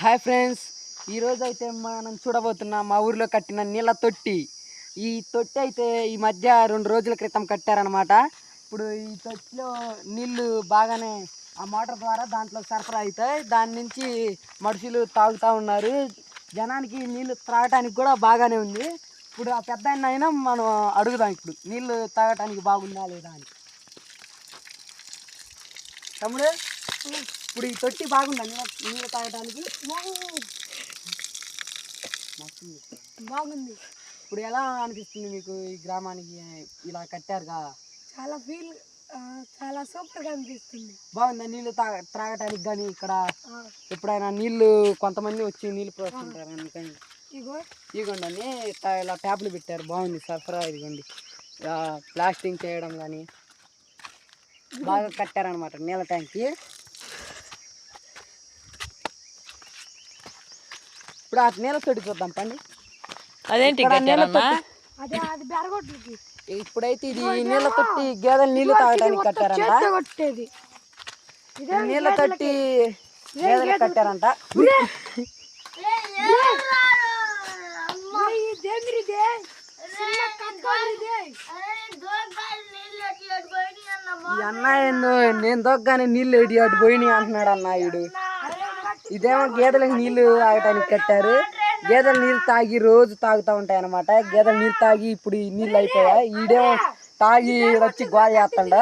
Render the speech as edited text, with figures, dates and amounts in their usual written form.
Hi friends, ఈరోజు అయితే మనం చూడబోతున్నాం మా ఊరిలో కట్టిన నీళ్ళ తొట్టి. ఈ తొట్టి అయితే ఈ మధ్య 2 రోజుల క్రితం కట్టారనమాట. ఇప్పుడు ఈ తొట్టిలో నీళ్లు బాగానే ఆ మోటార్ ద్వారా దాంట్లో సరఫరా అవుతాయి. దాని నుంచి మనుషులు తాగుతూ ఉన్నారు. జనానికి నీళ్లు త్రాగటానికి కూడా బాగానే ఉంది. ఇప్పుడు ఆ పెద్ద అయినా మనం అడుగుదాం, ఇప్పుడు నీళ్లు తాగటానికి బాగుందా లేదా అని. తమ్ముడు, ఇప్పుడు ఈ తొట్టి బాగుందా నీళ్ళు తాగడానికి? బాగుంది. ఇప్పుడు ఎలా అనిపిస్తుంది మీకు ఈ గ్రామానికి ఇలా కట్టారుగా? చాలా సూపర్గా అనిపిస్తుంది. బాగుందా నీళ్ళు త్రాగటానికి? కానీ ఇక్కడ ఎప్పుడైనా నీళ్ళు కొంతమంది వచ్చి నీళ్ళు పోస్తుంటారు, అందుకని ఇదిగోండి అని ఇలా ట్యాబ్లు పెట్టారు. బాగుంది సరఫరా. ఇదిగోండి ప్లాస్టింగ్ చేయడం కానీ బాగా కట్టారనమాట నీళ్ళ ట్యాంక్కి. ఇప్పుడు ఆ నీళ్ళ తోటి చూద్దాం పండి. అదేంటి ఇప్పుడైతే ఇది నీళ్ళ తొట్టి గేదెలు నీళ్లు తాగడానికి కట్టారంట. నీళ్ళ తొట్టి గేదెలు కట్టారంట. ఈ అన్న ఏందో నేను దొగ్గానే నీళ్ళు ఎడి అటు పోయినాయి అంటున్నాడు అన్న. వీడు ఇదేమో గేదెలకు నీళ్లు తాగటానికి కట్టారు. గేదెలు నీళ్ళు తాగి రోజు తాగుతూ ఉంటాయి అన్నమాట. గేదెలు నీళ్ళు తాగి ఇప్పుడు ఈ నీళ్ళు అయిపోయాయి. ఈడేమో తాగి వచ్చి గోడ చేస్తాడు.